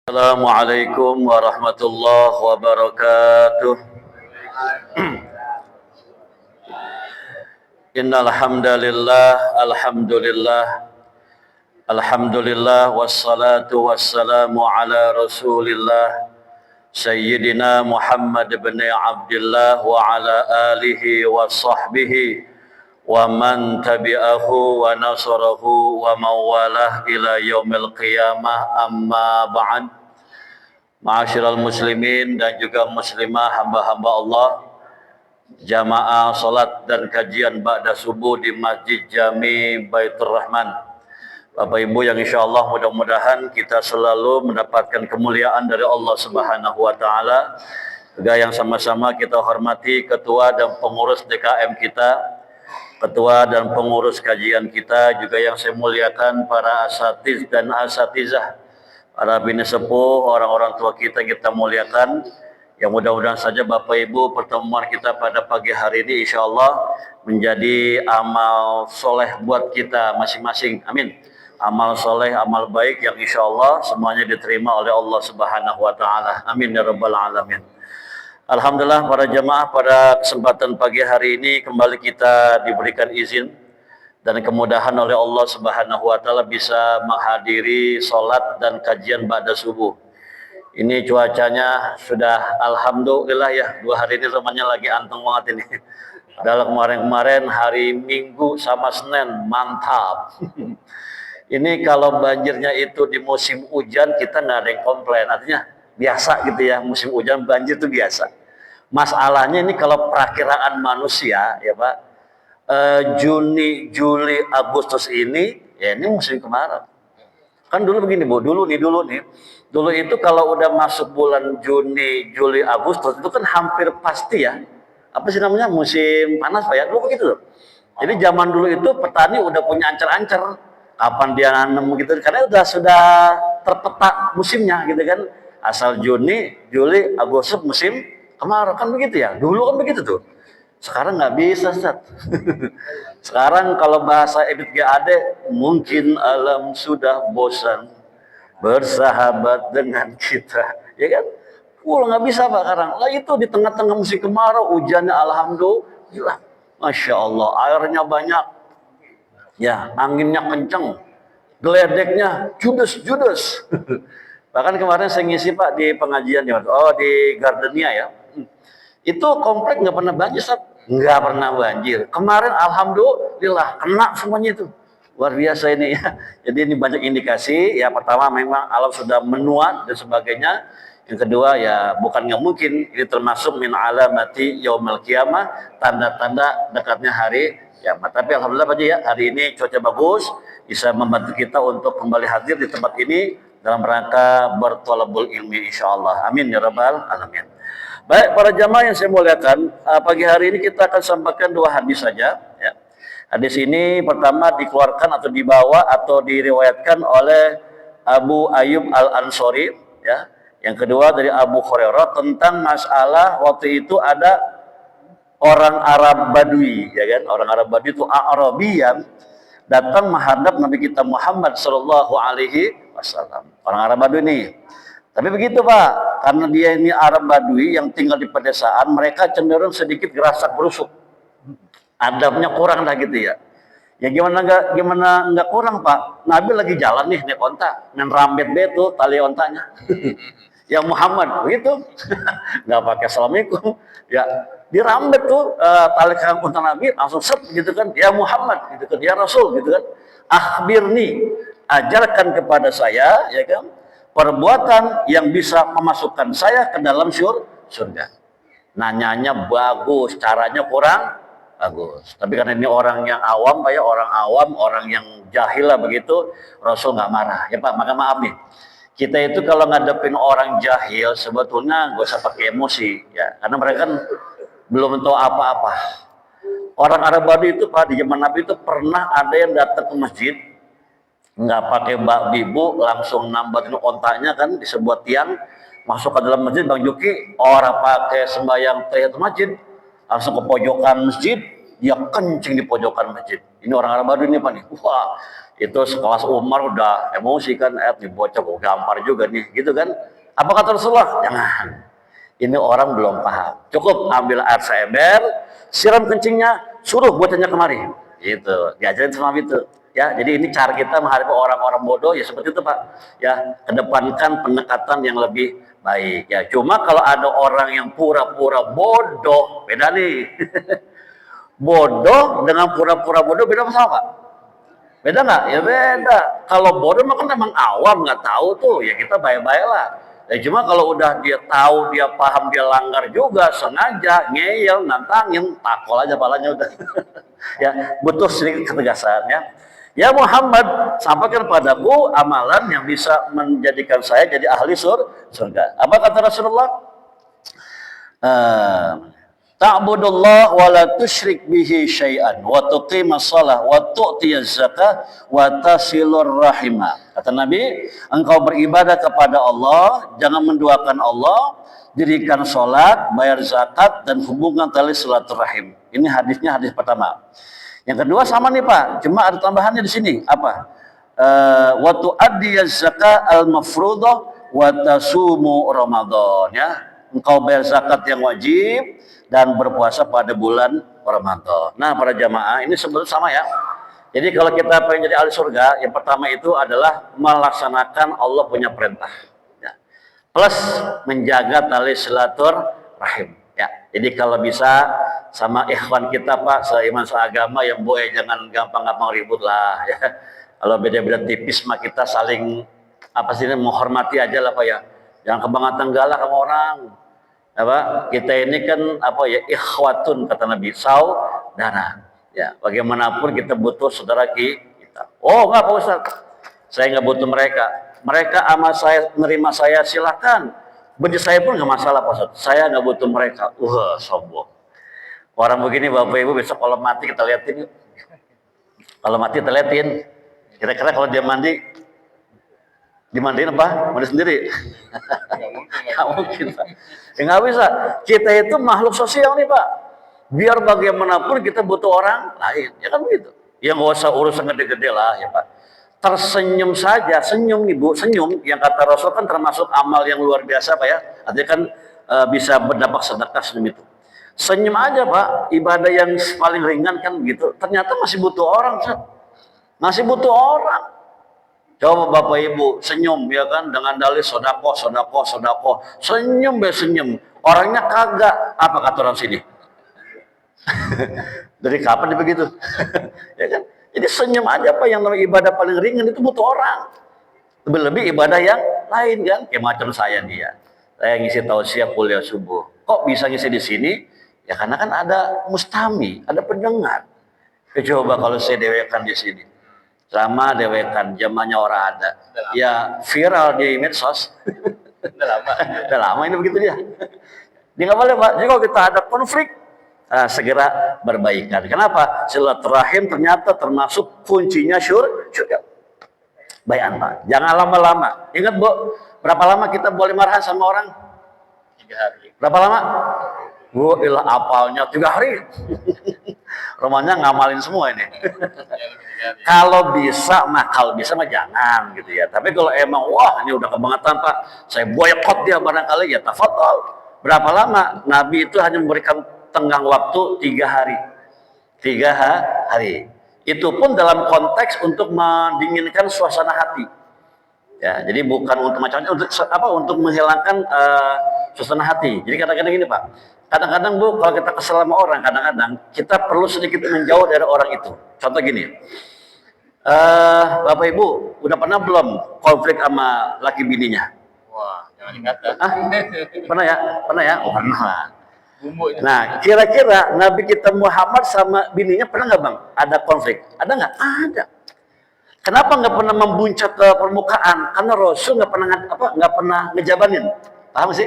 Assalamualaikum warahmatullahi wabarakatuh. Innal hamdalillah, alhamdulillah wassalatu wassalamu ala Rasulillah Sayyidina Muhammad bin Abdullah wa ala alihi wa sahbihi wa man tabi'ahu wa nasarahu wa mawalah ila yaumil qiyamah, amma ba'd. Ma'asyiral muslimin dan juga muslimah, hamba-hamba Allah, jamaah salat dan kajian ba'da subuh di Masjid Jami Baitur Rahman. Bapak Ibu yang insyaallah mudah-mudahan kita selalu mendapatkan kemuliaan dari Allah Subhanahu wa taala. Juga yang sama-sama kita hormati ketua dan pengurus DKM kita, ketua dan pengurus kajian kita, juga yang saya muliakan para asatiz dan asatizah, para bini sepuh, orang-orang tua kita yang kita muliakan. Yang mudah-mudahan saja Bapak Ibu pertemuan kita pada pagi hari ini insya Allah menjadi amal soleh buat kita masing-masing. Amin. Amal soleh, amal baik yang insya Allah semuanya diterima oleh Allah Subhanahu wa taala. Amin ya rabbal alamin. Alhamdulillah para jamaah, pada kesempatan pagi hari ini kembali kita diberikan izin dan kemudahan oleh Allah Subhanahu wa taala bisa menghadiri salat dan kajian ba'da subuh. Ini cuacanya sudah alhamdulillah ya, 2 hari ini rumahnya lagi anteng banget ini. Padahal kemarin-kemarin hari Minggu sama Senin mantap. Ini kalau banjirnya itu di musim hujan kita nggak ada yang komplain, artinya biasa gitu ya, musim hujan banjir itu biasa. Masalahnya ini kalau perakiraan manusia ya Pak, Juni, Juli, Agustus ini ya ini musim kemarau. Kan dulu begini Bu, dulu nih. Dulu itu kalau udah masuk bulan Juni, Juli, Agustus itu kan hampir pasti ya. Apa sih namanya? Musim panas Pak ya. Dulu begitu loh. Jadi zaman dulu itu petani udah punya ancer-ancer kapan dia nanam gitu, karena sudah terpeta musimnya gitu kan. Asal Juni, Juli, Agustus musim kemarau, kan begitu ya. Dulu kan begitu tuh. Sekarang nggak bisa, Ustaz. Sekarang kalau bahasa Ebit GAD, mungkin alam sudah bosan bersahabat dengan kita, ya kan? Nggak bisa Pak sekarang. Lah itu di tengah-tengah musim kemarau, hujannya alhamdulillah, masya Allah, airnya banyak, ya anginnya kenceng, geledeknya judes. Bahkan kemarin saya ngisi Pak di pengajian di Gardenia ya. Itu komplek nggak pernah banjir, nggak pernah banjir. Kemarin alhamdulillah kena semuanya itu. Luar biasa ini ya. Jadi ini banyak indikasi. Ya pertama memang alam sudah menua dan sebagainya. Yang kedua ya bukan nggak mungkin, ini termasuk min alamati yaumil qiyamah, tanda-tanda dekatnya hari kiamat. Tapi alhamdulillah Pak ya, hari ini cuaca bagus, bisa membantu kita untuk kembali hadir di tempat ini dalam rangka berthalabul ilmi insyaallah. Amin ya rabbal alamin. Baik para jamaah yang saya muliakan, pagi hari ini kita akan sampaikan 2 hadis saja ya. Hadis ini pertama dikeluarkan atau dibawa atau diriwayatkan oleh Abu Ayyub Al-Ansori ya. Yang kedua dari Abu Hurairah tentang masalah waktu itu ada orang Arab Badui ya kan. Orang Arab Badui itu Arabian datang menghadap Nabi kita Muhammad sallallahu alaihi wasallam. Orang Arab Badui ini. Tapi begitu Pak, karena dia ini Arab Badui yang tinggal di pedesaan, mereka cenderung sedikit gerasak berusuk. Adabnya kurang lah gitu ya. Ya gimana nggak kurang Pak? Nabi lagi jalan nih naik onta, main rambet betul tali ontanya. Ya Muhammad begitu, nggak pakai assalamualaikum. Ya dirambet tuh tali kaki onta Nabi langsung set gitu kan. Ya Muhammad gitu kan, ya Rasul gitu kan. Akhbirni, ajarkan kepada saya ya kan perbuatan yang bisa memasukkan saya ke dalam surga. Nanyanya bagus, caranya kurang bagus. Tapi karena ini orang yang awam Pak ya, orang awam, orang yang jahil lah begitu, Rasul nggak marah. Ya Pak, maka maaf nih. Kita itu kalau ngadepin orang jahil sebetulnya nggak usah pakai emosi ya, karena mereka kan belum tahu apa-apa. Orang Arab Badui itu Pak di zaman Nabi itu pernah ada yang datang ke masjid nggak pakai bibu, langsung nambatin ontaknya kan di sebuah tiang, masuk ke dalam masjid. Bang Juki orang pakai sembahyang tahiyatul masjid langsung ke pojokan masjid, dia kencing di pojokan masjid. Ini orang Arab Badui ini Pak nih. Wah, itu sekelas Umar udah emosi kan, nih bocah kok gampar juga nih, gitu kan. Apa kata Rasulullah? Jangan. Ini orang belum paham. Cukup ambil air seember, siram kencingnya, suruh bocahnya kemari. Gitu. Diajarin sama itu. Ya, jadi ini cara kita menghadapi orang-orang bodoh ya seperti itu Pak. Ya, kedepankan pendekatan yang lebih baik. Ya, cuma kalau ada orang yang pura-pura bodoh, beda nih. Bodoh dengan pura-pura bodoh beda sama Pak. Beda nggak? Ya beda. Kalau bodoh mah kan emang awam nggak tahu tuh, ya kita baik-baik lah. Ya cuma kalau udah dia tahu, dia paham, dia langgar juga, sengaja, ngeyel, nantangin, takol aja palanya udah. Ya, butuh sedikit ketegasan ya. Ya Muhammad, sampaikan padaku amalan yang bisa menjadikan saya jadi ahli surga. Apa kata Rasulullah? Ta'budullah wa la tusyrik bihi syai'an wa tuqimas shalah wa tu'tiyaz zakah wa tasilur rahimah. Kata Nabi, engkau beribadah kepada Allah, jangan menduakan Allah, dirikan salat, bayar zakat dan hubungan tali silaturahim. Ini hadisnya hadis pertama. Yang kedua sama nih Pak, cuma ada tambahannya di sini. Apa? Wa tu'addiyaz zakah al-mafruḍah wa tasumu Ramadan ya. Engkau bayar zakat yang wajib dan berpuasa pada bulan Ramadan. Nah, para jamaah ini sebetulnya sama ya. Jadi kalau kita pengen jadi ahli surga, yang pertama itu adalah melaksanakan Allah punya perintah. Ya. Plus menjaga tali silaturahim. Ya. Jadi kalau bisa sama ikhwan kita Pak, seiman seagama yang boleh jangan gampang-gampang ribut lah. Ya. Kalau beda-beda tipis mah kita saling apa sih menghormati aja lah Pak ya. Jangan kebangetan galak sama orang. Apa kita ini kan apa ya ikhwatun kata Nabi saudara ya bagaimanapun kita butuh saudara kita. Oh enggak Pak Ustaz, saya nggak butuh mereka sama saya nerima saya silakan, benci saya pun nggak masalah Pak Ustaz, saya nggak butuh mereka. Sombong orang begini Bapak Ibu, besok kalau mati kita liatin yuk. Kalau mati kita liatin kira-kira kalau dia mandi dimandiin apa? Mandi sendiri? Nggak mungkin Pak. Ya nggak bisa. Kita itu makhluk sosial nih Pak. Biar bagaimanapun kita butuh orang lain. Ya kan begitu. Ya nggak usah urusan gede-gede lah ya Pak. Tersenyum saja, senyum Ibu, senyum. Yang kata Rasul kan termasuk amal yang luar biasa Pak ya. Artinya kan bisa berdampak sedekah senyum itu. Senyum aja Pak. Ibadah yang paling ringan kan begitu. Ternyata masih butuh orang Ustaz. Masih butuh orang. Coba Bapak Ibu senyum ya kan dengan dalih sodako, senyum senyum. Orangnya kagak, apa kata orang sini? Dari kapan dia begitu? Ya kan? Jadi senyum aja Pak, yang namanya ibadah paling ringan itu butuh orang. Lebih-lebih ibadah yang lain kan, kayak macam saya nih ya. Saya ngisi tausiah kuliah subuh. Kok bisa ngisi di sini? Ya karena kan ada mustami, ada pendengar. Coba kalau saya dewekan di sini. Sama dewekan, zamannya orang ada. Ya viral di medsos. Udah lama ini begitu dia. Dia nggak boleh Pak. Jadi kalau kita ada konflik, segera berbaikan. Kenapa? Silaturahim ternyata termasuk kuncinya surga. Bayan Pak. Jangan lama-lama. Ingat Bu, berapa lama kita boleh marah sama orang? 3 hari. Berapa lama? Bu, ilah apalnya 3 hari. Romanya ngamalin semua ini. Kalau bisa mah jangan gitu ya. Tapi kalau emang wah ini udah kebangetan Pak, saya boykot dia barangkali ya tafadhol. Berapa lama? Nabi itu hanya memberikan tenggang waktu 3 hari. 3 hari. Itu pun dalam konteks untuk mendinginkan suasana hati. Ya, jadi bukan untuk macam-macam untuk menghilangkan suasana hati. Jadi kadang-kadang gini Pak. Kadang-kadang Bu, kalau kita kesel sama orang, kadang-kadang kita perlu sedikit menjauh dari orang itu. Contoh gini, Bapak Ibu, udah pernah belum konflik sama laki bininya? Wah, jangan dikata. Pernah ya? Oh, pernah. Nah, kira-kira Nabi kita Muhammad sama bininya pernah nggak Bang? Ada konflik? Ada nggak? Ada. Kenapa nggak pernah membuncak ke permukaan? Karena Rasul nggak pernah ngejabanin. Paham sih?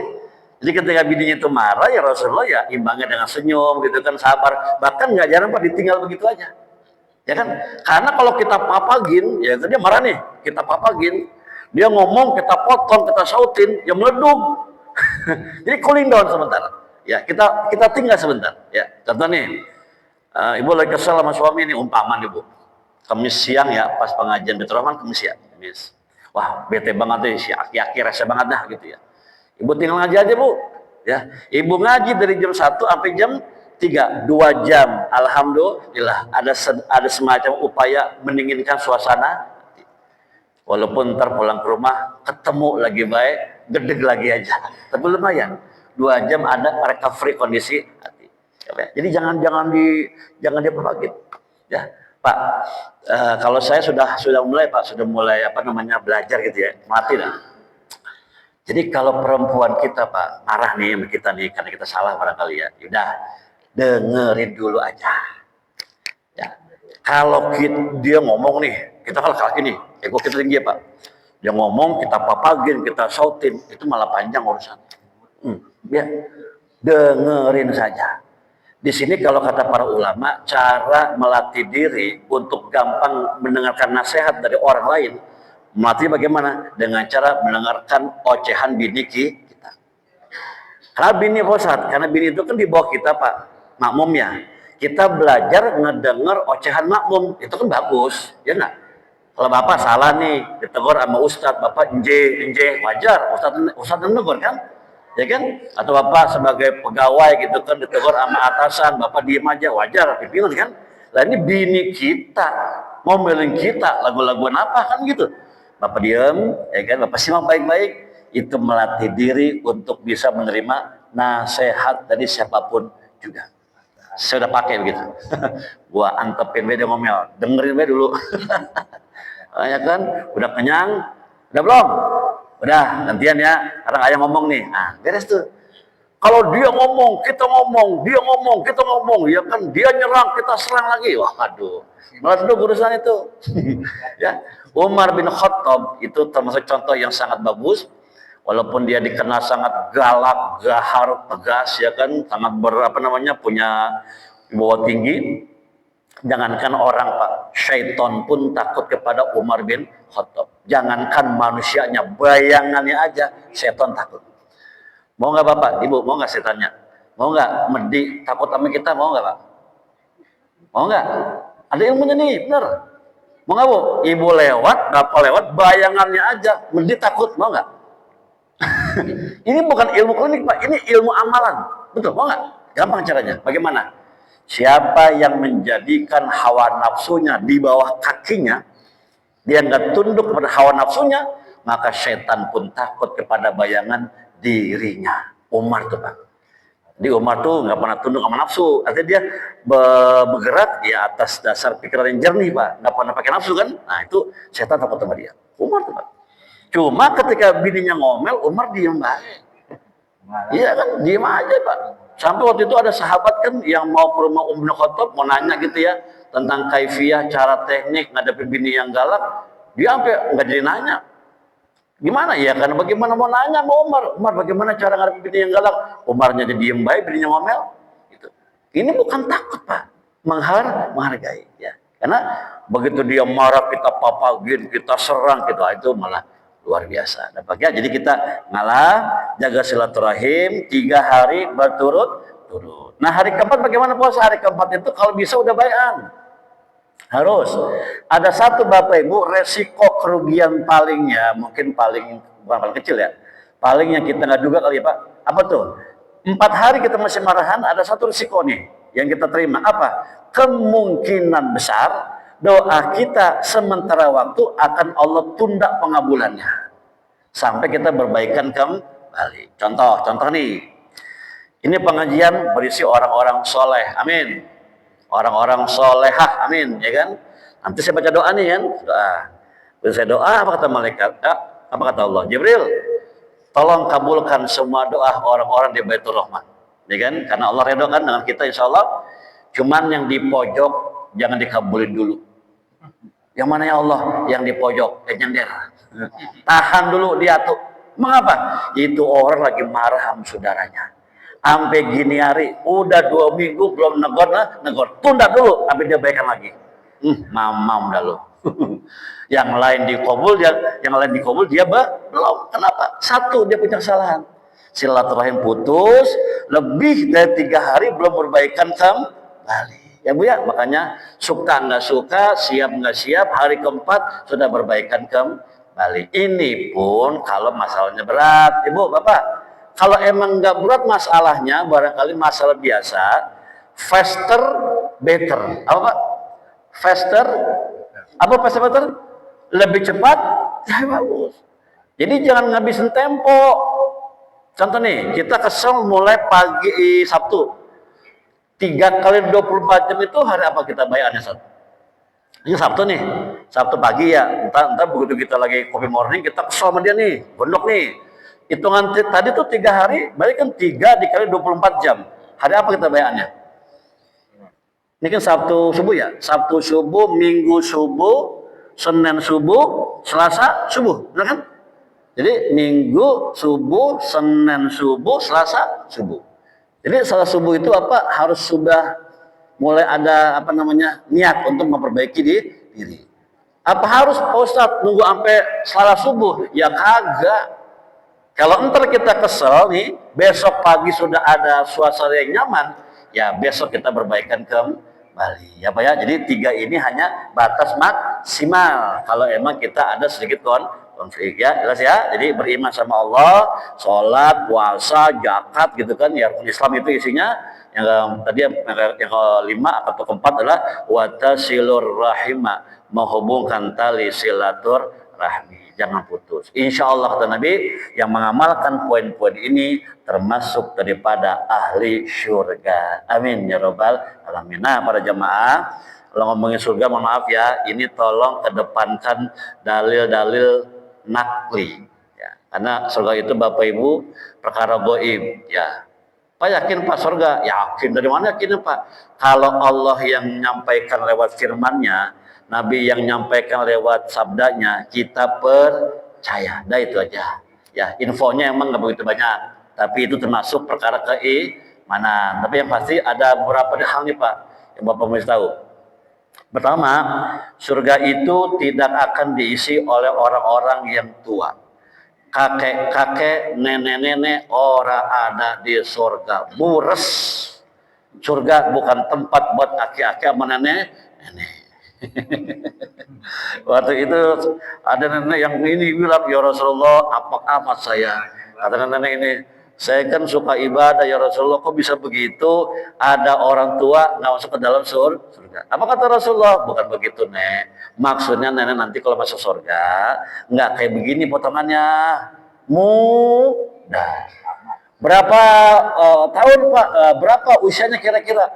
Jadi ketika bininya itu marah ya Rasulullah ya imbangnya dengan senyum gitu kan, sabar. Bahkan nggak jarang Pak ditinggal begitu aja. Ya kan? Karena kalau kita papagin, ya itu dia marah nih, kita papagin. Dia ngomong, kita potong, kita sautin, ya meleduk. Jadi cooling down sebentar. Ya, kita tinggal sebentar. Ya, contoh nih. Ibu lagi kesel sama suami ini, umpaman ibu. Kamis siang ya, pas pengajian Baitur Rahman, Kamis siang. Kamis. Wah, bete banget deh, si aki-aki rese banget dah gitu ya. Ibu tinggal ngaji aja bu. Ya, ibu ngaji dari jam 1 sampai jam 3, 2 jam. Alhamdulillah, ada semacam upaya mendinginkan suasana. Walaupun ntar pulang ke rumah, ketemu lagi baik, gedeg lagi aja. Tapi lumayan, 2 jam ada recovery kondisi hati. Jadi jangan diperpagit. Ya, Pak. Kalau saya sudah mulai Pak, sudah mulai belajar gitu ya, mati dah. Jadi kalau perempuan kita Pak marah nih sama kita nih karena kita salah barangkali ya, udah dengerin dulu aja. Ya. Kalau dia ngomong nih, kita kalau kaki nih, ego kita tinggi ya Pak. Dia ngomong, kita papagin, kita sautin, itu malah panjang urusan. Ya, dengerin saja. Di sini kalau kata para ulama, cara melatih diri untuk gampang mendengarkan nasihat dari orang lain, melatih bagaimana? Dengan cara mendengarkan ocehan bini kita. Karena bini Ustaz, karena bini itu kan di bawah kita Pak, makmumnya. Kita belajar ngedenger ocehan makmum, itu kan bagus, ya enggak? Kalau Bapak salah nih, ditegur sama Ustadz, Bapak enje, wajar, Ustadz negur kan? Ya kan? Atau Bapak sebagai pegawai gitu kan ditegur sama atasan, Bapak diem aja, wajar, pimpinan kan? Lah ini bini kita, ngomelin kita, lagu-lagu apa kan gitu. Bapak diem, ya kan? Bapak simak baik-baik, itu melatih diri untuk bisa menerima nasihat dari siapapun juga. Saya udah pakai begitu. Gua antepin dia ngomel, dengerin dia dulu. Ya kan? Udah kenyang? Udah belum? Udah, gantian ya. Sekarang ayah ngomong nih. Nah, beres tuh. Kalau dia ngomong, kita ngomong, dia ngomong, kita ngomong, ya kan dia nyerang, kita serang lagi. Wah, aduh. Malah dulu urusan itu. Ya. Umar bin Khattab itu termasuk contoh yang sangat bagus. Walaupun dia dikenal sangat galak, gahar, tegas, ya kan, sangat punya wibawa tinggi. Jangankan orang Pak, syaitan pun takut kepada Umar bin Khattab. Jangankan manusianya, bayangannya aja syaitan takut. Mau nggak Bapak, Ibu, mau nggak setannya? Mau nggak Medi takut sama kita, mau nggak Pak? Mau nggak? Ada ilmunya nih, bener. Mau nggak Bu? Ibu lewat, Bapak lewat, bayangannya aja, Medi takut, mau nggak? Ini bukan ilmu klinik Pak, ini ilmu amalan. Betul, mau nggak? Gampang caranya, bagaimana? Siapa yang menjadikan hawa nafsunya di bawah kakinya, dia nggak tunduk pada hawa nafsunya, maka setan pun takut kepada bayangan dirinya. Umar tuh Pak. Di Umar tuh nggak pernah tunduk sama nafsu. Artinya dia bergerak di atas dasar pikiran yang jernih Pak. Nggak pernah pakai nafsu kan? Nah itu setan takut sama dia. Umar tuh Pak. Cuma ketika bininya ngomel, Umar diem baik. Iya kan, diem aja Pak. Sampai waktu itu ada sahabat kan yang mau ke rumah Umar bin Khattab, mau nanya gitu ya tentang kaifiyah, cara teknik ngadepin bini yang galak. Dia sampai nggak jadi nanya. Gimana ya? Karena bagaimana mau nanya sama Umar? Umar bagaimana cara ngadepin bini yang galak? Umarnya jadi diem baik, bininya ngomel. Gitu. Ini bukan takut Pak, menghargai. Ya. Karena begitu dia marah kita papagin, kita serang, itu malah luar biasa. Dampaknya jadi kita ngalah, jaga silaturahim 3 hari berturut-turut. Nah hari keempat bagaimana puasa? Hari keempat itu kalau bisa udah bayan. Harus. Ada satu Bapak Ibu, resiko kerugian palingnya, mungkin bukan paling kecil ya. Paling yang kita nggak duga kali ya Pak. Apa tuh? 4 hari kita masih marahan, ada satu resiko nih yang kita terima. Apa? Kemungkinan besar doa kita sementara waktu akan Allah tunda pengabulannya sampai kita berbaikan kembali. Contoh nih, ini pengajian berisi orang-orang soleh, amin. Orang-orang solehah, amin, ya kan? Nanti saya baca doa nih kan, doa. Terus saya doa, apa kata malaikat? Apa kata Allah? Jibril, tolong kabulkan semua doa orang-orang di Baitur Rahman, ya kan? Karena Allah redha kan dengan kita, insya Allah. Cuman yang di pojok jangan dikabulin dulu. Yang mana ya Allah? Yang di pojok, nyender. Tahan dulu dia tuh. Mengapa? Itu orang lagi marah sama saudaranya. Sampai gini hari, udah 2 minggu belum negor. Tunda dulu, sampai dia baikan lagi. Mamam dah lo. Yang lain dikabul, dia belum. Kenapa? Satu, dia punya kesalahan. Silaturahim putus, lebih dari 3 hari belum berbaikan kembali. Ya Bu ya, makanya suka nggak suka, siap nggak siap, hari keempat sudah berbaikan kembali. Ini pun kalau masalahnya berat, Ibu, Bapak. Kalau emang nggak berat masalahnya, barangkali masalah biasa, faster better. Apa Pak? Faster, apa faster better? Lebih cepat, ya bagus. Jadi jangan ngabisin tempo. Contoh nih, kita kesel mulai pagi Sabtu. 3 kali 24 jam itu hari apa kita bayarnya Sabtu? Ini Sabtu nih, Sabtu pagi ya. Entar begitu kita lagi kopi morning, kita kesel sama dia nih, gondok nih. Hitungan tadi tuh 3 hari, berarti kan 3 dikali 24 jam. Hari apa kita bayarnya? Ini kan Sabtu subuh ya, Sabtu subuh, Minggu subuh, Senin subuh, Selasa subuh, benar kan? Jadi Minggu subuh, Senin subuh, Selasa subuh. Jadi salat subuh itu apa? Harus sudah mulai ada apa namanya niat untuk memperbaiki diri. Apa harus Pak Ustadz nunggu sampai salat subuh? Ya kagak. Kalau entar kita kesel nih, besok pagi sudah ada suasana yang nyaman, ya besok kita berbaikan kembali. Ya Pak ya. Jadi 3 ini hanya batas maksimal. Kalau emang kita ada sedikit konflik ya, jelas ya. Jadi beriman sama Allah, sholat, puasa, zakat gitu kan. Ya Islam itu isinya yang tadi yang kelima atau keempat adalah watasilur rahima, menghubungkan tali silatur rahmi, jangan putus. Insya Allah kata Nabi, yang mengamalkan poin-poin ini termasuk daripada ahli surga. Amin ya robbal alamin. Nah para jamaah, kalau ngomongin surga, mohon maaf ya, ini tolong kedepankan dalil-dalil nakli ya. Karena surga itu Bapak Ibu perkara goib ya. Pak yakin Pak surga? Yakin. Dari mana yakin Pak? Kalau Allah yang menyampaikan lewat firman-Nya, Nabi yang menyampaikan lewat sabdanya, kita percaya. Dah itu aja. Ya, infonya emang nggak begitu banyak, tapi itu termasuk perkara keimanan. Tapi yang pasti ada beberapa hal nih Pak yang Bapak mesti tahu. Pertama, surga itu tidak akan diisi oleh orang-orang yang tua. Kakek-kakek, nenek-nenek, orang ada di surga. Bures. Surga bukan tempat buat aki-aki sama nenek-nenek. Waktu itu ada nenek yang ini bilang, ya Rasulullah, apa amat saya. Kata nenek ini, saya kan suka ibadah ya Rasulullah, kok bisa begitu? Ada orang tua nggak masuk ke dalam surga. Apa kata Rasulullah? Bukan begitu Nek. Maksudnya nenek nanti kalau masuk surga nggak kayak begini potongannya, mudah. Berapa tahun Pak? Berapa usianya kira-kira?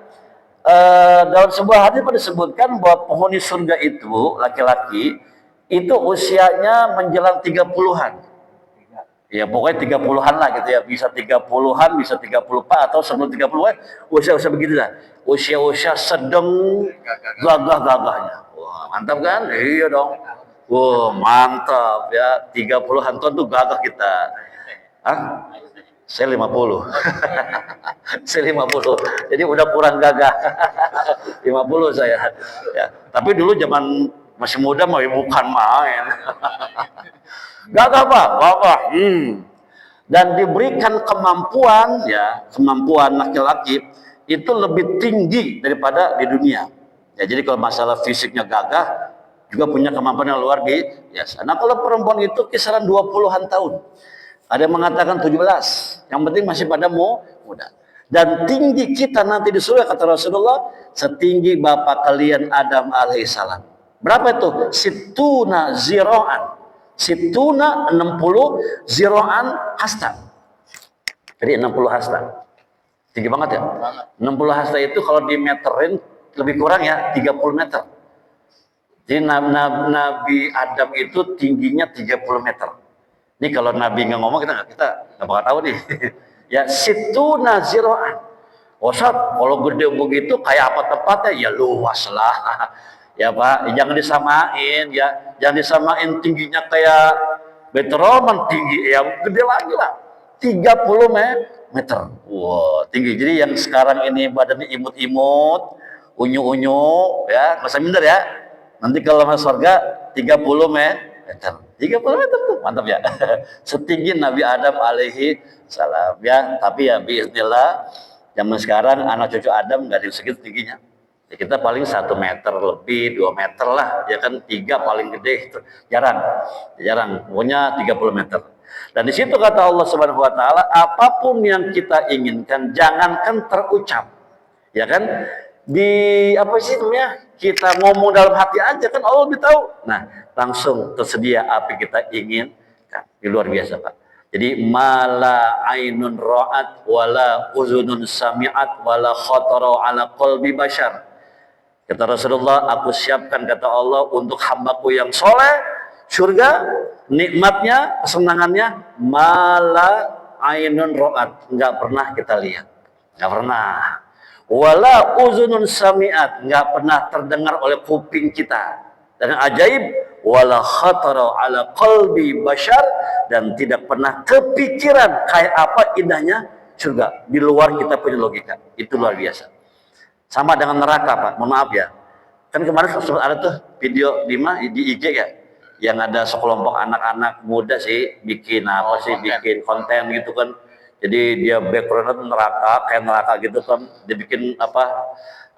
Dalam sebuah hadis disebutkan bahwa penghuni surga itu laki-laki itu usianya menjelang 30-an. Ya pokoknya 30-an lah gitu ya, bisa 30-an, bisa 34 atau sebelum 30-an, usia-usia begitu lah. Usia-usia sedang gagah-gagahnya. Wah, mantap kan? Iya dong. Wah, mantap ya. 30-an tahun tuh gagah kita. Hah? Saya 50. Saya 50. Jadi udah kurang gagah. 50 saya. Ya. Tapi dulu zaman masih muda mah bukan main. Gagah Pak, gagah. Dan diberikan kemampuan ya, kemampuan laki-laki itu lebih tinggi daripada di dunia. Ya, jadi kalau masalah fisiknya gagah, juga punya kemampuan yang luar biasa. Nah, kalau perempuan itu kisaran 20-an tahun. Ada yang mengatakan 17. Yang penting masih pada muda. Dan tinggi kita nanti di surga kata Rasulullah setinggi bapak kalian Adam alaihissalam. Berapa itu? Situna ziro'an. Situna 60 ziro'an hasta. Jadi 60 hasta. Tinggi banget ya? 60 hasta itu kalau dimeterin lebih kurang ya 30 meter. Jadi Nabi Adam itu tingginya 30 meter. Ini kalau Nabi nggak ngomong kita nggak bakal tahu nih. Ya situna ziro'an. Ustaz, kalau gede begitu kayak apa tempatnya? Ya luas lah. Ya Pak, jangan disamain ya, jangan disamain tingginya kayak Betroman tinggi ya, gede lagi lah, 30 meter. Wow, tinggi. Jadi yang sekarang ini badannya imut-imut, unyu-unyu ya, nggak usah minder ya. Nanti kalau masuk surga 30 meter. 30 meter tuh, mantap ya. Setinggi Nabi Adam alaihi salam ya, tapi ya bismillah zaman sekarang anak cucu Adam nggak ada segitu tingginya. Ya, kita paling 1 meter lebih, 2 meter lah, ya kan 3 paling gede itu. Jarang, pokoknya 30 meter. Dan di situ kata Allah Subhanahu wa taala, apapun yang kita inginkan jangankan terucap. Ya kan? Di apa sih namanya? Kita ngomong dalam hati aja kan Allah lebih tahu. Nah, langsung tersedia apa yang kita inginkan. Ini luar biasa, Pak. Jadi mala ainun ra'at wala uzunun sami'at wala khatara ala qalbi bashar. Kata Rasulullah, aku siapkan kata Allah untuk hambaku yang soleh, surga, nikmatnya, kesenangannya, mala ainun ro'at, nggak pernah kita lihat, nggak pernah. Wala uzunun sami'at, nggak pernah terdengar oleh kuping kita. Dan ajaib, wala khatara ala qalbi bashar, dan tidak pernah kepikiran kayak apa indahnya surga di luar kita punya logika. Itu luar biasa. Sama dengan neraka, Pak. Mohon maaf ya. Kan kemarin sempat ada tuh video di IG ya, yang ada sekelompok anak-anak muda sih bikin bikin konten gitu kan. Jadi dia background neraka, kayak neraka gitu kan. Dia bikin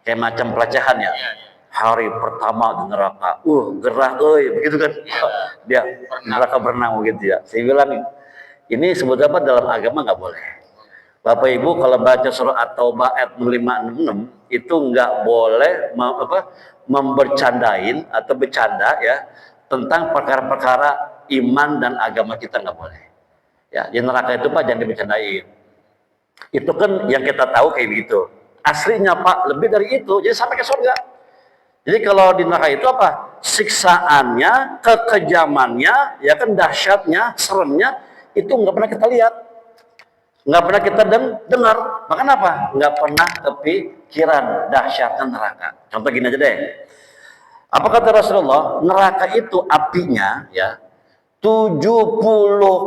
kayak macam pelecehan ya. Hari pertama di neraka, gerah, begitu kan. Dia neraka berenang begitu ya. Saya bilang ini sebetulnya dalam agama nggak boleh. Bapak Ibu kalau baca surah At-Taubah ayat 566 itu nggak boleh membercandain atau bercanda ya tentang perkara-perkara iman dan agama kita, nggak boleh. Ya, di neraka itu Pak jangan dibercandain. Itu kan yang kita tahu kayak begitu. Aslinya Pak lebih dari itu, jadi sampai ke surga. Jadi kalau di neraka itu apa? Siksaannya, kekejamannya, ya kan dahsyatnya, seremnya itu nggak pernah kita lihat. Nggak pernah kita dengar. Makanya apa? Nggak pernah kepikiran dahsyatnya neraka. Contoh gini aja deh. Apa kata Rasulullah? Neraka itu apinya ya 70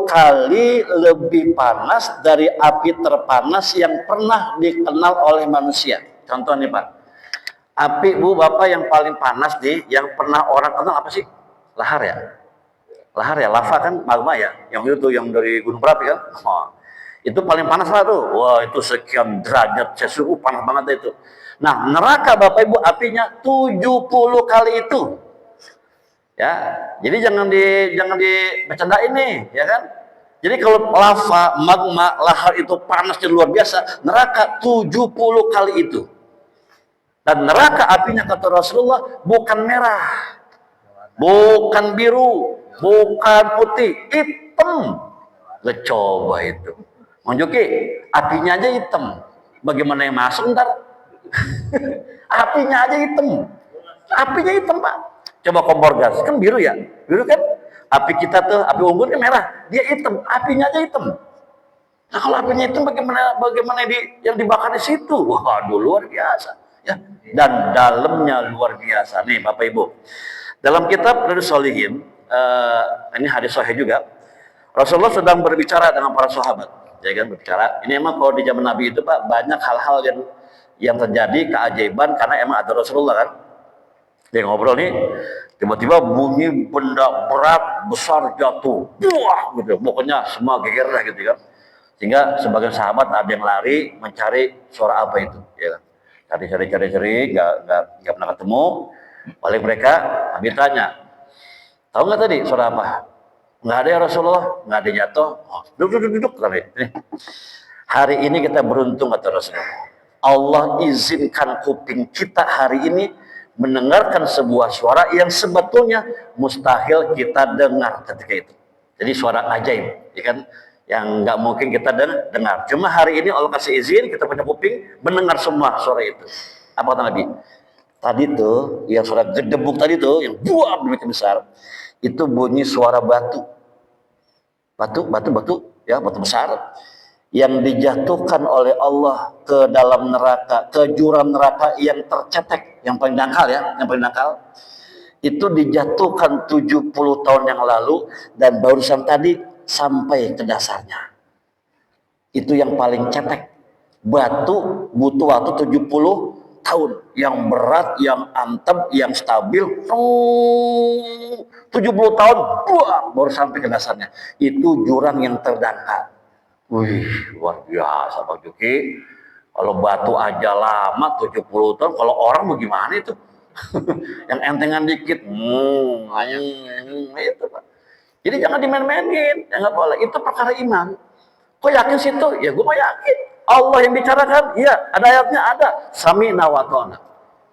kali lebih panas dari api terpanas yang pernah dikenal oleh manusia. Contoh nih Pak. Api Bu Bapak yang paling panas yang pernah orang kenal apa sih? Lahar ya? Lahar ya, lava kan, magma ya. Yang itu yang dari gunung berapi kan? Itu paling panas lah tuh. Wah, itu sekian derajat Celcius, panas banget itu. Nah, neraka Bapak Ibu apinya 70 kali itu. Ya. Jadi jangan dibercandain nih, ya kan? Jadi kalau lava, magma, lahar itu panasnya luar biasa, neraka 70 kali itu. Dan neraka apinya kata Rasulullah bukan merah, bukan biru, bukan putih, hitam. Coba itu. Monjoki, apinya aja hitam. Bagaimana yang masuk ntar? Apinya aja hitam. Apinya hitam Pak. Coba kompor gas, kan biru ya? Biru kan? Api kita tuh, api unggun kan merah. Dia hitam, apinya aja hitam. Nah kalau apinya hitam bagaimana yang dibakar di situ? Waduh luar biasa. Ya. Dan dalamnya luar biasa. Nih Bapak Ibu. Dalam kitab Riyadhus Shalihin, ini hadis sahih juga. Rasulullah sedang berbicara dengan para sahabat. Ya kan berbicara. Ini emang kalau di zaman Nabi itu Pak banyak hal-hal yang terjadi keajaiban karena emang ada Rasulullah kan. Dia ngobrol nih, tiba-tiba bunyi benda berat besar jatuh, wah gitu. Pokoknya semua geger lah gitu kan. Sehingga sebagian sahabat ada yang lari mencari suara apa itu, ya kan. Cari, nggak pernah ketemu. Balik mereka, Nabi tanya, tahu nggak tadi suara apa? Nggak ada ya Rasulullah, nggak ada jatuh. Oh, duduk. Hari ini kita beruntung kata Rasulullah. Allah izinkan kuping kita hari ini mendengarkan sebuah suara yang sebetulnya mustahil kita dengar ketika itu. Jadi suara ajaib, ya kan? Yang nggak mungkin kita dengar. Cuma hari ini Allah kasih izin kita punya kuping mendengar semua suara itu. Apa kata Nabi? Tadi tuh yang suara gedebuk tadi tuh yang buah begitu besar itu bunyi suara batu ya, batu besar yang dijatuhkan oleh Allah ke dalam neraka, ke jurang neraka yang tercetek, yang paling dangkal ya, itu dijatuhkan 70 tahun yang lalu dan barusan tadi sampai ke dasarnya. Itu yang paling cetek. Batu butuh waktu 70 tahun, yang berat, yang antep, yang stabil 70 tahun baru sampai ke dasarnya. Itu jurang yang terdangkal. Wih, luar biasa Pak Juki. Kalau batu aja lama 70 tahun, kalau orang bagaimana itu? Yang entengan dikit, itu Pak. Jadi jangan dimain-mainin, ya nggak boleh. Itu perkara iman. Kok yakin situ? Ya gue mah yakin. Allah yang bicarakan, iya. Ada ayatnya ada. Sami'na wa ta'na.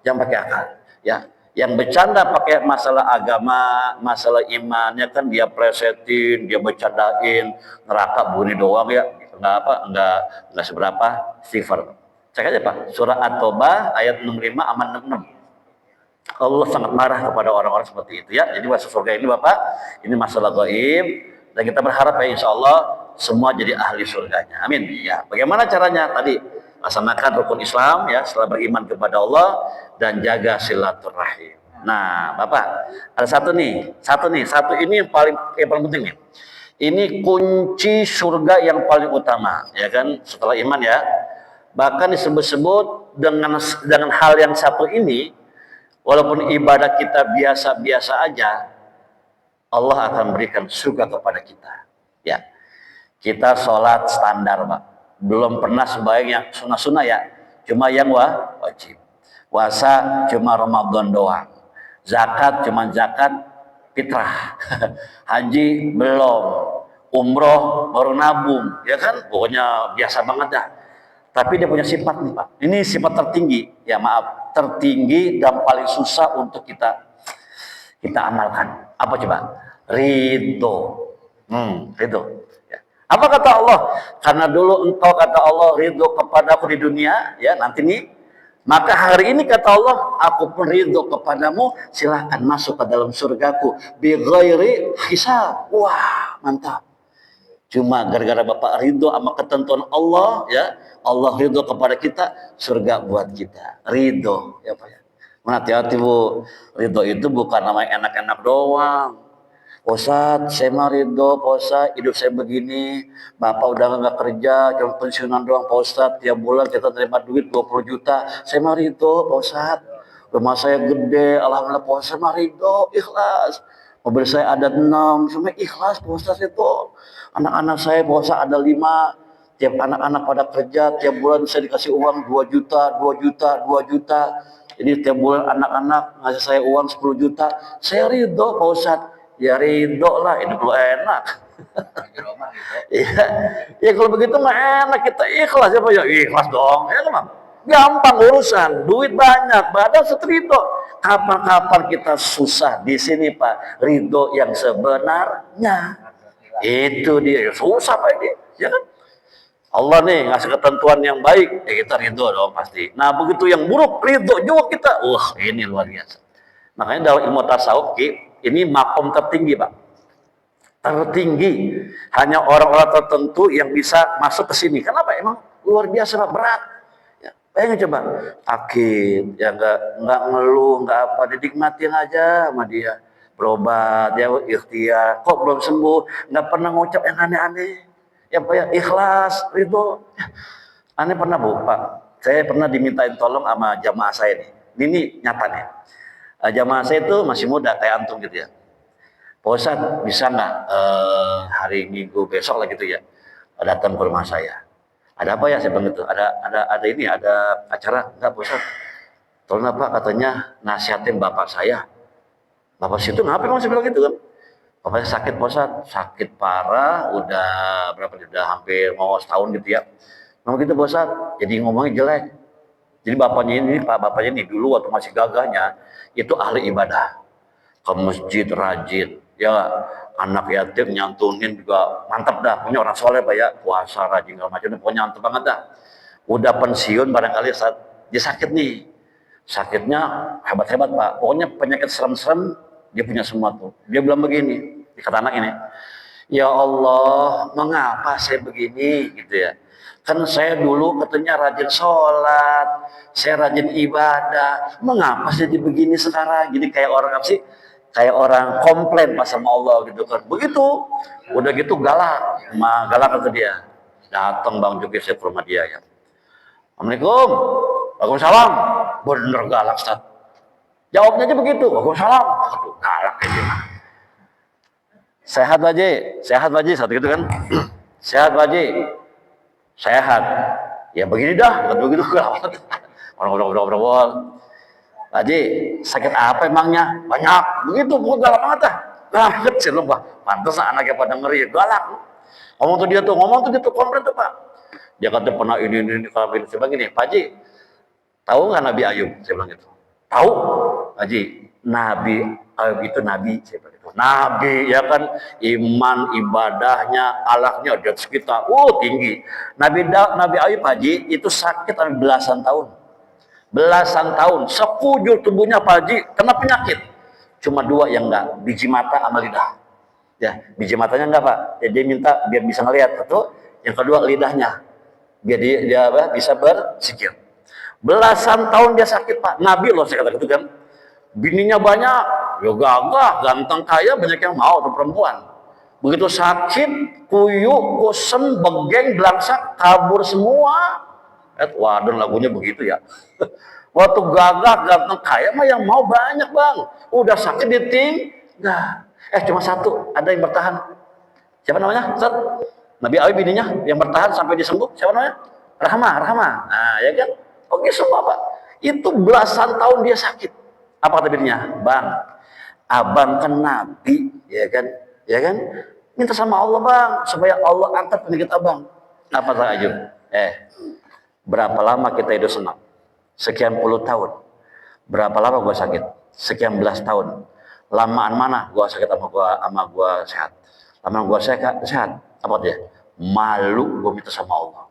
Yang pakai akal, ya. Yang bercanda pakai masalah agama, masalah imannya kan dia presetin, dia bercandain, neraka bunyi doang ya, nggak seberapa sifar. Cek aja Pak, surah At-Taubah ayat 65 aman 66. Allah sangat marah kepada orang-orang seperti itu ya. Jadi masuk surga ini Bapak, ini masalah gaib dan kita berharap ya insya Allah semua jadi ahli surganya. Amin. Ya, bagaimana caranya? Tadi laksanakan rukun Islam ya, setelah beriman kepada Allah dan jaga silaturahim. Nah, Bapak, ada satu ini yang paling penting nih. Ini kunci surga yang paling utama, ya kan? Setelah iman ya. Bahkan disebut-sebut dengan hal yang satu ini, walaupun ibadah kita biasa-biasa aja, Allah akan berikan surga kepada kita. Ya, kita sholat standar, Pak. Belum pernah sembahyang yang sunnah-sunnah ya, cuma yang wajib. Puasa cuma Ramadan doang. Zakat cuma zakat fitrah. Haji belum. Umroh baru nabung, ya kan? Pokoknya biasa banget dah. Tapi dia punya sifat nih Pak. Ini sifat tertinggi, ya maaf, tertinggi dan paling susah untuk kita amalkan. Apa coba? Ridho. Ridho. Ya. Apa kata Allah? Karena dulu engkau kata Allah ridho kepadaku di dunia, ya nanti nih. Maka hari ini kata Allah, aku pun ridho kepadamu, silahkan masuk ke dalam surgaku. Bi ghairi hisab. Wah, mantap. Cuma gara-gara Bapak ridho sama ketentuan Allah, ya Allah ridho kepada kita, surga buat kita. Ridho, ya Pak ya. Hati-hati Bu, ridho itu bukan namanya enak-enak doang. Ustadz, saya mah ridho, Pak Ustadz, hidup saya begini, Bapak udah nggak kerja, cuma pensiunan doang, Pak Ustadz, tiap bulan kita terima duit 20 juta, saya mah ridho, Pak Ustadz, rumah saya gede, alhamdulillah, Pak Ustadz, saya mah ridho, ikhlas, mobil saya ada 6, semua ikhlas, Pak Ustadz itu, anak-anak saya, Pak Ustadz ada 5, tiap anak-anak pada kerja, tiap bulan saya dikasih uang 2 juta, 2 juta, 2 juta, jadi tiap bulan anak-anak ngasih saya uang 10 juta, saya ridho, Pak Ustadz. Ya ridho lah, hidup lu enak. Iya, ya kalau begitu mah enak, kita ikhlas ya Pak ya, ikhlas dong, ya kan? Gampang urusan, duit banyak, badan setrito. Kapan-kapan kita susah di sini Pak, ridho yang sebenarnya itu dia susah Pak ini, ya kan? Allah nih ngasih ketentuan yang baik, ya kita ridho dong pasti. Nah begitu yang buruk, ridho juga kita, wah ini luar biasa. Makanya dalam ilmu tasawuf ini makom tertinggi Pak, tertinggi, hanya orang-orang tertentu yang bisa masuk ke sini. Kenapa? Emang luar biasa Pak, berat. Ya, pengen coba sakit, ya nggak ngeluh, nggak apa, dinikmatin aja sama dia, berobat, ya ikhtiar, kok belum sembuh, nggak pernah ngucap yang aneh-aneh, ya Pak ya, ikhlas, itu. Aneh pernah Bu, Pak, saya pernah dimintain tolong sama jamaah saya nih, ini nyata nih. Jamaah saya itu masih muda kayak antum gitu ya. Pak Ustadz bisa nggak hari Minggu besok lah gitu ya datang ke rumah saya. Ada apa ya saya bilang gitu. Ada acara nggak Pak Ustadz? Tolong apa katanya nasihatin bapak saya. Bapak situ ngapa emang saya bilang gitu kan? Bapaknya sakit Pak Ustadz, sakit parah, udah udah hampir mau setahun gitu ya. Memang gitu Pak Ustadz, jadi ngomongnya jelek. Jadi bapaknya ini dulu waktu masih gagahnya itu ahli ibadah, ke masjid rajin, ya anak yatim nyantunin juga mantap dah, punya orang soleh Pak ya, puasa rajin segala macam, pokoknya mantap banget dah. Udah pensiun barangkali saat dia sakit nih, sakitnya hebat-hebat Pak, pokoknya penyakit serem-serem dia punya semua tuh. Dia bilang begini, kata anak ini, ya Allah, mengapa saya begini gitu ya? Kan saya dulu katanya rajin sholat, saya rajin ibadah. Mengapa saya jadi begini sekarang? Jadi kayak orang apa sih? Kayak orang komplain pas sama Allah gitu kan. Begitu, udah gitu galak, galak kata dia. Datang Bang Juki saya ke rumah dia ya. Assalamualaikum, waalaikumsalam. Bener galak Ustaz. Jawabnya aja begitu, waalaikumsalam. Aduh galak kayak gimana? Sehat Baji satu gitu kan? Sehat Baji. Sehat. Ya begini dah, kata begitu gawat. Orang Haji, sakit apa emangnya? Banyak. Begitu, bukan galak banget dah. Galak sih lu, Pak. Pantes anaknya pada ngeri, galak. Ngomong tuh dia tuh komplain tuh, Pak. Dia kata pernah ini kalau ini sebagainya. Pak Haji, tahu nggak Nabi Ayub? Saya bilang gitu. Tahu, Haji. Nabi Ayub itu nabi, saya bilang gitu. Nabi ya kan, iman, ibadahnya, alaknya di atas kita, tinggi. Nabi Ayub Haji itu sakit belasan tahun, sekujur tubuhnya Pak Haji kena penyakit. Cuma 2 yang enggak, biji mata sama lidah. Ya, biji matanya enggak, Pak. Ya, dia minta biar bisa ngelihat. Satu, yang kedua lidahnya. Biar dia bisa bersikir. Belasan tahun dia sakit, Pak. Nabi loh saya kata gitu kan. Bininya banyak, ya gagah, ganteng, kaya, banyak yang mau tuh perempuan. Begitu sakit, kuyuk, kusem, begeng, belangsak, kabur semua. Waduh, lagunya begitu ya. Waktu gagah, ganteng, kaya mah yang mau banyak, Bang. Udah sakit ditinggal. Cuma 1, ada yang bertahan. Siapa namanya? Ustaz? Nabi Ayub bininya yang bertahan sampai disembuh. Siapa namanya? Rahmah. Nah, ya kan? Oke semua, Pak. Itu belasan tahun dia sakit. Apa kata bininya? Bang, abang kan Nabi, ya kan? Ya kan? Minta sama Allah, Bang, supaya Allah angkat penyakit abang. Apa kata Ayub? Berapa lama kita hidup senang? Sekian puluh tahun. Berapa lama gua sakit? Sekian belas tahun. Lamaan mana gua sakit sama gua sehat? Lama gua sehat. Apa dia? Malu gua minta sama Allah.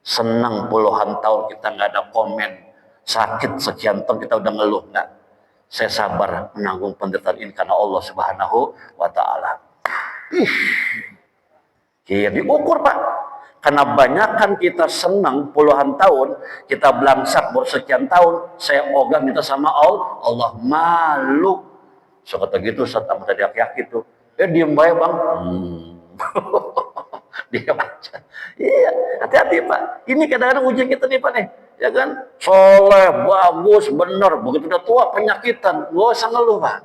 Senang puluhan tahun kita nggak ada komen. Sakit sekian tahun kita udah ngeluh. Nggak. Saya sabar menanggung penderitaan ini karena Allah Subhanahu wa Ta'ala. Ya diukur, Pak. Karena banyak kan kita senang puluhan tahun, kita belangsak bersekian tahun, saya ogah minta sama Allah, malu. So kata gitu, sama tadi aki-aki tuh, diem baik, Bang. Dia baca. Iya, hati-hati, Pak. Ini kadang-kadang ujian kita nih, Pak nih. Ya kan? Soleh, bagus, benar. Begitu udah tua, penyakitan. Gak usah ngeluh, Pak.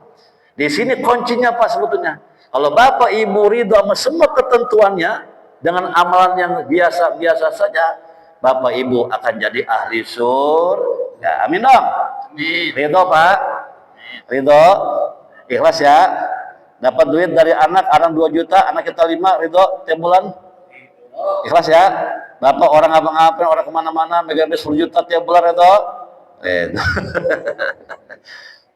Di sini kuncinya, Pak, sebetulnya. Kalau Bapak Ibu ridho sama semua ketentuannya, dengan amalan yang biasa-biasa saja, Bapak Ibu akan jadi ahli surga. Amin dong. Ridho, Pak. Ridho. Ikhlas ya. Dapat duit dari anak 2 juta, anak kita 5, ridho tiap bulan. Ikhlas ya. Bapak orang ngapa-ngapain, orang kemana-mana, megang 10 juta tiap bulan, ridho.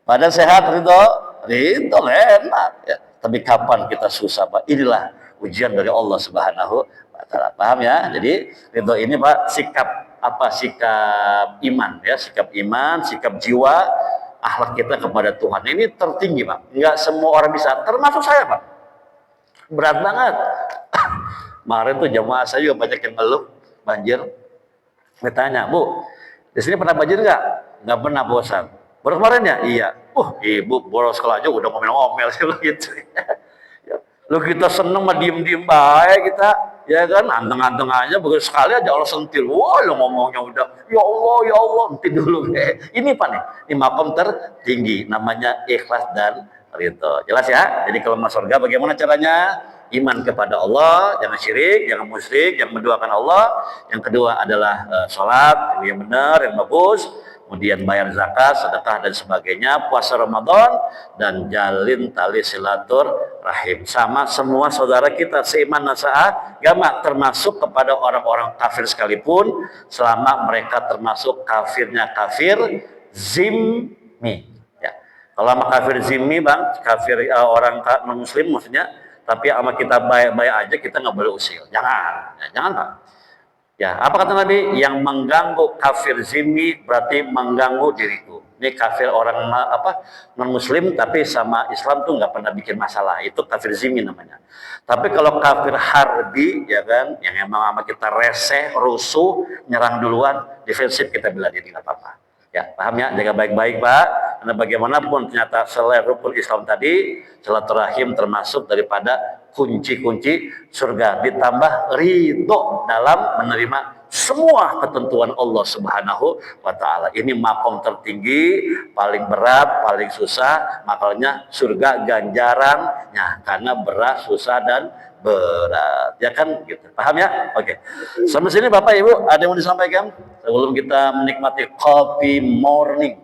Padahal sehat, ridho enak ya. Tapi kapan kita susah, Pak? Inilah ujian dari Allah Subhanahu wa Ta'ala. Paham ya? Jadi ridho ini, Pak, sikap iman ya, sikap iman, sikap jiwa, akhlak kita kepada Tuhan. Ini tertinggi, Pak. Enggak semua orang bisa, termasuk saya, Pak. Berat banget. Kemarin tuh jamaah saya juga banyak yang ngeluh banjir. Saya tanya, Bu, di sini pernah banjir nggak? Nggak pernah, bosan. Baru kemarin ya? Iya. Ibu bolos sekolah aja udah ngomel-ngomel sih gitu. Lu kita seneng mah diem-diem baik kita, ya kan, anteng-anteng aja, begitu sekali aja Allah sentil, wah lu ngomongnya udah, ya Allah, nanti dulu. Ini Pak nih, ini makom tertinggi, namanya ikhlas dan ridho. Jelas ya? Jadi kalau masuk surga bagaimana caranya? Iman kepada Allah, jangan syirik, jangan musyrik, yang menduakan Allah. Yang kedua adalah sholat yang benar, yang bagus. Kemudian bayar zakat, sedekah dan sebagainya, puasa Ramadan, dan jalin tali silaturahim sama semua saudara kita seiman seagama, termasuk kepada orang-orang kafir sekalipun, selama mereka termasuk kafirnya kafir zimmi. Ya. Kalau sama kafir zimmi, Bang, kafir orang non muslim maksudnya, tapi sama kita baik-baik aja kita nggak boleh usil. Jangan, Pak. Ya, apa kata Nabi? Yang mengganggu kafir zimmi berarti mengganggu diriku. Ini kafir orang non muslim tapi sama Islam tuh nggak pernah bikin masalah. Itu kafir zimmi namanya. Tapi kalau kafir harbi, ya kan, yang emang sama kita reseh, rusuh, nyerang duluan, defensif, kita bela diri, nggak apa-apa. Ya, paham ya? Jaga baik-baik, Pak. Karena bagaimanapun ternyata selain rukun Islam tadi, silaturahim termasuk daripada kunci-kunci surga, ditambah ridho dalam menerima semua ketentuan Allah Subhanahu wa taala. Ini makom tertinggi, paling berat, paling susah, makanya surga ganjarannya karena berat, susah dan berat. Ya kan gitu. Paham ya? Oke. Sampai sini Bapak Ibu ada yang mau disampaikan sebelum kita menikmati coffee morning.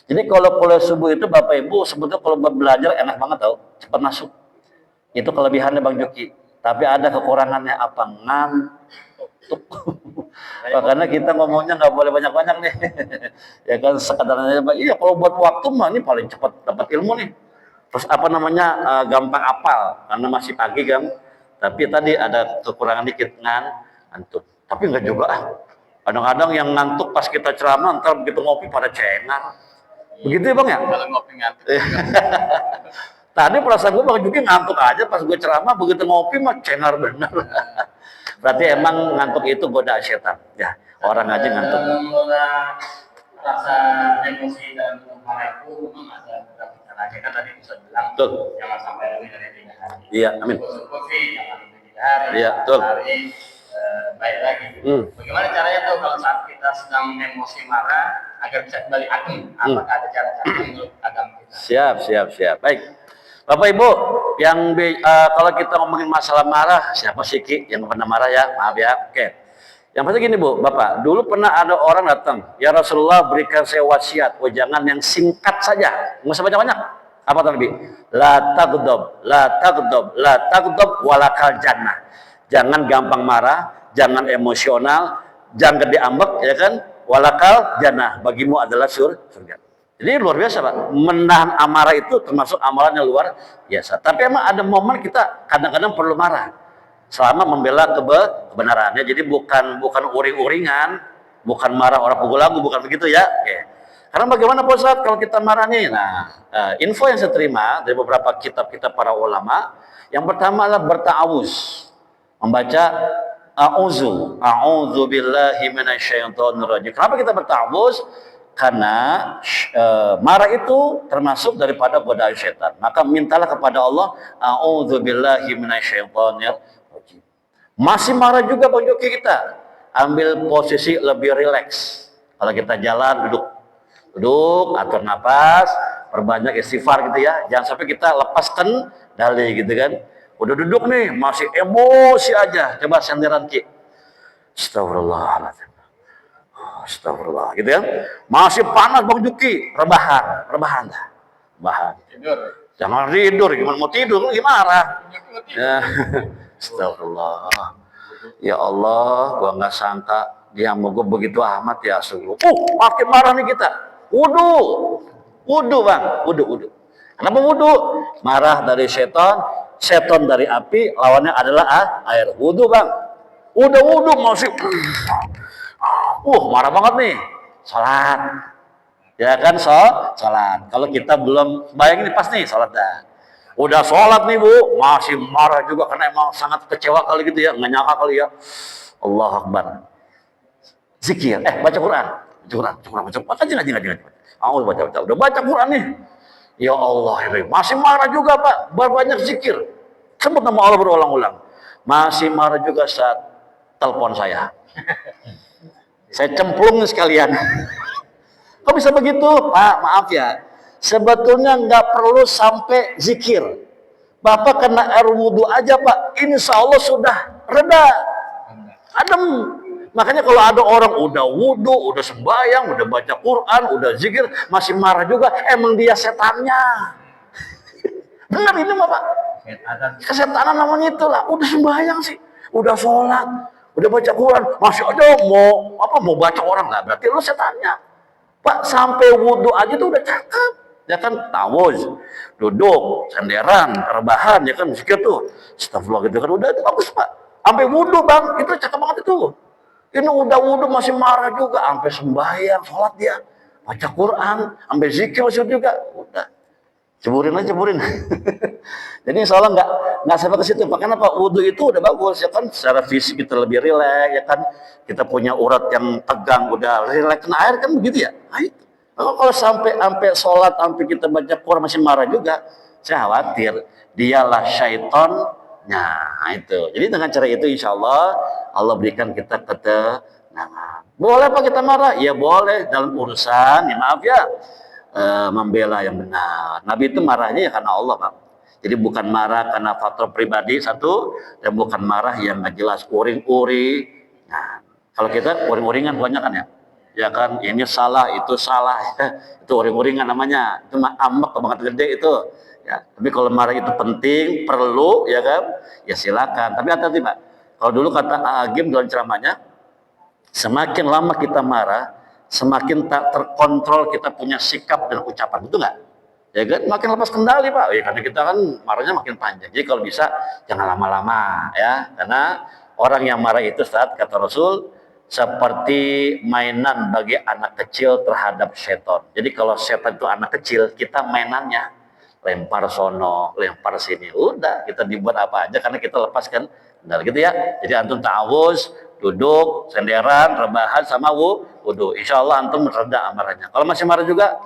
Jadi kalau kuliah subuh itu Bapak Ibu sebetulnya kalau belajar enak banget tau, cepat masuk. Itu kelebihannya Bang Joki. Tapi ada kekurangannya apa? Ngantuk. Karena kita ngomongnya nggak boleh banyak-banyak nih. Ya kan sekadarnya. Iya kalau buat waktu mah ini paling cepat dapat ilmu nih. Terus apa namanya gampang apal karena masih pagi kan. Tapi tadi ada kekurangan dikit ngantuk. Tapi enggak juga ah. Kadang-kadang yang ngantuk pas kita ceramah ntar begitu ngopi pada cengar. Begitu ya Bang ya? Kalau ngopi ngantuk. Tadi perasaan gue Bang Juki ngantuk aja pas gue ceramah, begitu ngopi mah cengar bener. Berarti emang ngantuk itu godaan setan. Ya, orang aja ngantuk. Rasa emosi dan marah itu memang ada beberapa cara. Kan tadi bisa bilang Betul. jangan sampai lebih dari 3 hari. Iya, amin. Syukur sih jangan lebih 3 hari. Iya, betul. Hari baik lagi. Bagaimana caranya tuh kalau saat kita sedang emosi marah agar bisa kembali adem? Apakah ada cara-cara menurut agama kita? Siap. Baik. Bapak Ibu, yang kalau kita ngomongin masalah marah, siapa sih Ki yang pernah marah ya? Maaf ya. Oke. Yang pasti gini Bu, Bapak, dulu pernah ada orang datang, ya Rasulullah berikan saya wasiat, jangan yang singkat saja, nggak usah banyak-banyak. Apa tadi? La tagdob, walakal jannah. Jangan gampang marah, jangan emosional, jangan gede ambek, ya kan? Walakal jannah, bagimu adalah surga. Jadi luar biasa Pak, menahan amarah itu termasuk amalan yang luar biasa. Tapi emang ada momen kita kadang-kadang perlu marah selama membela kebenarannya. Jadi bukan uring-uringan, bukan marah orang pukul lagu, bukan begitu ya. Oke. Karena bagaimana Pak Ustadz kalau kita marah nih? Nah, info yang saya terima dari beberapa kitab-kitab para ulama, yang pertama adalah berta'awuz, membaca a'udzu billahi minasyaitonir rajim. Kenapa kita berta'awuz? Karena marah itu termasuk daripada godaan setan. Maka mintalah kepada Allah, a'udzubillahi minasyaitonir rajim. Masih marah juga Bang Joki kita. Ambil posisi lebih rileks. Kalau kita jalan duduk, atur napas, perbanyak istighfar gitu ya. Jangan sampai kita lepaskan kendali gitu kan. Udah duduk nih, masih emosi aja. Coba senderan Ki. Astagfirullahaladzim. Astagfirullah, gitu ya. Masih panas Bang Juki, rebahan dah. Tidur. Jangan tidur, gimana mau tidur gimana? Ya. Astagfirullah. Ya Allah, gua nggak sangka dia mau gue begitu amat ya. Makin marah nih kita. Wudu Bang, wudu. Kenapa wudu? Marah dari setan dari api, lawannya adalah air. Wudu Bang. Udah wudu masih marah banget nih. Salat. Ya kan salat. Kalau kita belum bayangin pas nih salat dah. Udah sholat nih Bu, masih marah juga karena emang sangat kecewa kali gitu ya, nggak nyangka kali ya. Allah Akbar. Zikir, baca Quran. Baca ngaji. Udah baca Quran nih. Ya Allah, masih marah juga Pak. Banyak zikir. Sebut nama Allah berulang-ulang. Masih marah juga saat telepon saya. Saya cemplung sekalian. Kok bisa begitu? Pak, maaf ya. Sebetulnya nggak perlu sampai zikir. Bapak kena air wudhu aja Pak. Insya Allah sudah reda. Adem. Makanya kalau ada orang udah wudhu, udah sembahyang, udah baca Quran, udah zikir, masih marah juga. Emang dia setannya. Benar ini Pak. Kesetanan namanya itulah. Udah sembahyang sih. Udah sholat. Udah baca Quran, masih aja mau baca orang lah, berarti lu setannya. Pak, sampai wudhu aja tuh udah cakep. Ya kan, tawuz, duduk, senderan, rebahan, ya kan, zikir tuh. Astagfirullah gitu kan, udah itu bagus Pak. Sampai wudhu Bang, itu cakep banget itu. Ini udah wudhu masih marah juga, sampai sembahyang, sholat dia. Baca Quran, sampai zikir masih juga. Udah. Ceburin. Jadi insya Allah nggak sampai ke situ. Makanya Pak, wudhu itu udah bagus ya kan, secara fisik kita lebih rileks ya kan, kita punya urat yang tegang udah rileks, kena air kan begitu ya. Kalau sampai sholat, sampai kita baca Quran masih marah juga, saya khawatir dialah syaitan Nah, itu. Jadi dengan cara itu insya Allah berikan kita ketenangan. Boleh Pak kita marah? Ya boleh dalam urusan, ya maaf ya, membela yang benar. Nabi itu marahnya ya karena Allah Pak. Jadi bukan marah karena faktor pribadi satu, dan bukan marah yang nggak jelas uring-uri. Nah, kalau kita uring-uringan banyak kan ya. Ya kan, ini salah, itu salah. Itu uring-uringan namanya. Itu ambek banget gede itu. Ya, tapi kalau marah itu penting, perlu, ya kan? Ya silakan. Tapi hati-hati Pak. Kalau dulu kata Agim dalam ceramahnya, semakin lama kita marah, semakin tak terkontrol kita punya sikap dan ucapan. Betul nggak? Ya kan? Makin lepas kendali Pak. Ya, karena kita kan marahnya makin panjang. Jadi kalau bisa jangan lama-lama ya. Karena orang yang marah itu saat kata Rasul seperti mainan bagi anak kecil terhadap setan. Jadi kalau setan itu anak kecil, kita mainannya lempar sono, lempar sini, udah kita dibuat apa aja karena kita lepaskan kendali gitu ya. Jadi antum ta'awuz, duduk, senderan, rebahan sama wudu. Insya Allah antum reda amarahnya. Kalau masih marah juga,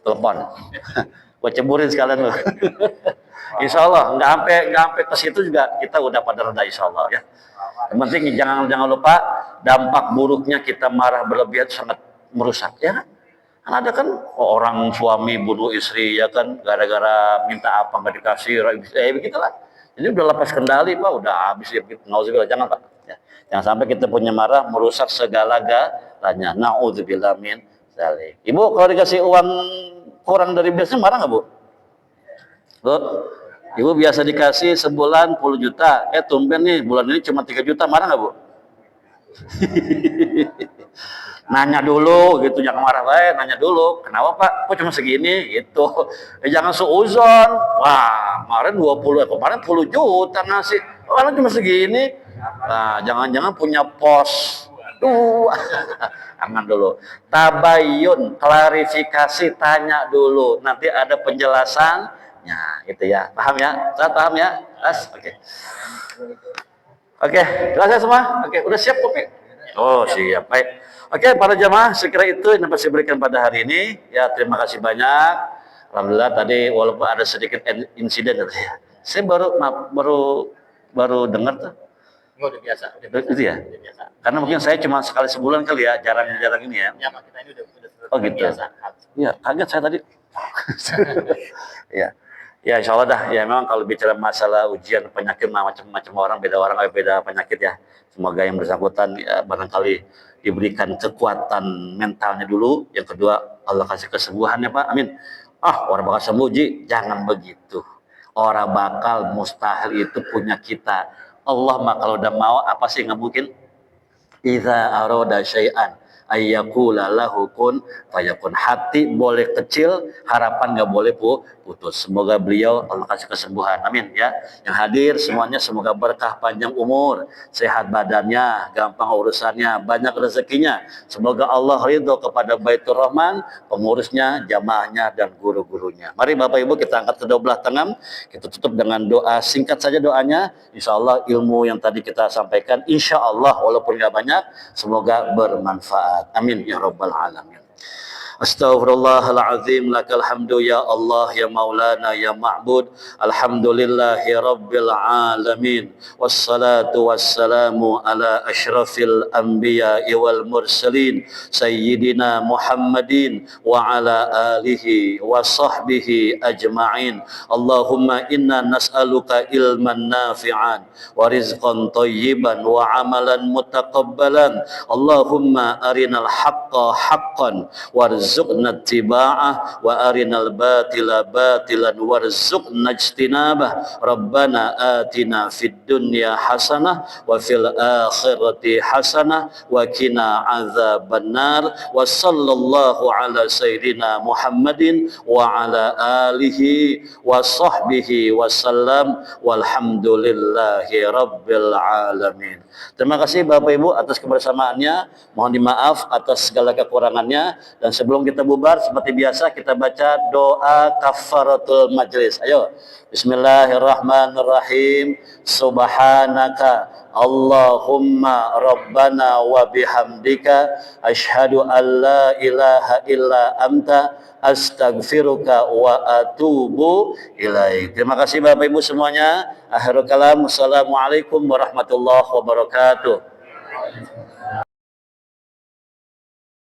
telepon. Gua ceburin sekalian lu. Insya Allah nggak sampai ke situ juga kita udah pada reda insya Allah ya. Yang penting jangan lupa dampak buruknya kita marah berlebihan sangat merusak ya. Kan ada kan orang suami bunuh istri ya kan gara-gara minta apa nggak dikasih begitulah. Jadi udah lepas kendali Pak, udah habis ya. Nauzubillah, jangan Pak. Ya. Jangan sampai kita punya marah merusak segala-galanya. Nauzubillah min dzalik. Ibu kalau dikasih uang kurang dari biasanya marah nggak Bu? Bu, Ibu biasa dikasih sebulan 10 juta. Tumben nih bulan ini cuma 3 juta, marah nggak Bu? Nanya dulu gitu, jangan marah baik, nanya dulu kenapa Pak kok cuma segini gitu. Jangan suuzon, wah kemarin 20, kemarin 10 juta ngasih, orang cuma segini. Nah, jangan-jangan punya pos dua. Aman dulu, tabayun, klarifikasi, tanya dulu, nanti ada penjelasannya gitu ya. Paham ya? Saya paham ya? Oke. Oke, jelas ya semua? Oke, udah siap kopi? Oh siap, baik. Oke, para jamaah, sekira itu yang dapat saya berikan pada hari ini. Ya, terima kasih banyak. Alhamdulillah tadi walaupun ada sedikit insiden ya. Saya baru dengar tuh. Udah biasa. Itu ya. Udah biasa. Karena mungkin saya cuma sekali sebulan kali ya, jarang ini ya. Ya, kita ini udah oh gitu. Biasa. Iya, kaget saya tadi. Ya. Ya insya Allah dah. Ya memang kalau bicara masalah ujian penyakit macam-macam orang, beda penyakit ya. Semoga yang bersangkutan ya, barangkali diberikan kekuatan mentalnya dulu. Yang kedua Allah kasih kesembuhan ya Pak. Amin. Orang bakal sembuh Ji. Jangan begitu. Orang bakal mustahil itu punya kita. Allah mah kalau udah mau apa sih nggak mungkin. Idza arada syai'an ayyakula lahu kun fayakun. Hati boleh kecil, harapan nggak boleh putus. Semoga beliau Allah kasih kesembuhan, amin ya. Yang hadir semuanya semoga berkah, panjang umur, sehat badannya, gampang urusannya, banyak rezekinya. Semoga Allah ridho kepada Baitur Rahman, pengurusnya, jamaahnya, dan guru-gurunya. Mari Bapak Ibu kita angkat kedua belah tangan, kita tutup dengan doa singkat saja doanya. Insya Allah ilmu yang tadi kita sampaikan, insya Allah walaupun nggak banyak, semoga bermanfaat. Amin ya rabbal alamin. Astaghfirullahaladzim, lakal hamdu ya Allah ya maulana ya ma'bud. Alhamdulillahi rabbil alamin. Wassalatu wassalamu ala ashrafil anbiya wal mursalin sayyidina Muhammadin wa ala alihi wa sahbihi ajma'in. Allahumma inna nas'aluka ilman nafi'an wa rizqan tayyiban wa amalan mutaqabbalan. Allahumma arinal haqqa haqqan warzuqna ittiba'ah wa arinal batila batilan warzuqna ijtinabah. Rabbana atina fid dunya hasanah wa fil akhirati hasanah wa qina adzabannar. Wa sallallahu ala sayyidina Muhammadin wa ala alihi wa sahbihi wasallam walhamdulillahi rabbil alamin. Terima kasih Bapak Ibu atas kebersamaannya. Mohon dimaaf atas segala kekurangannya. Dan sebelum Sebelum kita bubar seperti biasa kita baca doa kafaratul majlis. Ayo. Bismillahirrahmanirrahim. Subhanaka Allahumma rabbana wa bihamdika asyhadu an la ilaha illa anta astaghfiruka wa atubu ilaik. Terima kasih Bapak Ibu semuanya. Akhirul kalam. Assalamualaikum warahmatullahi wabarakatuh.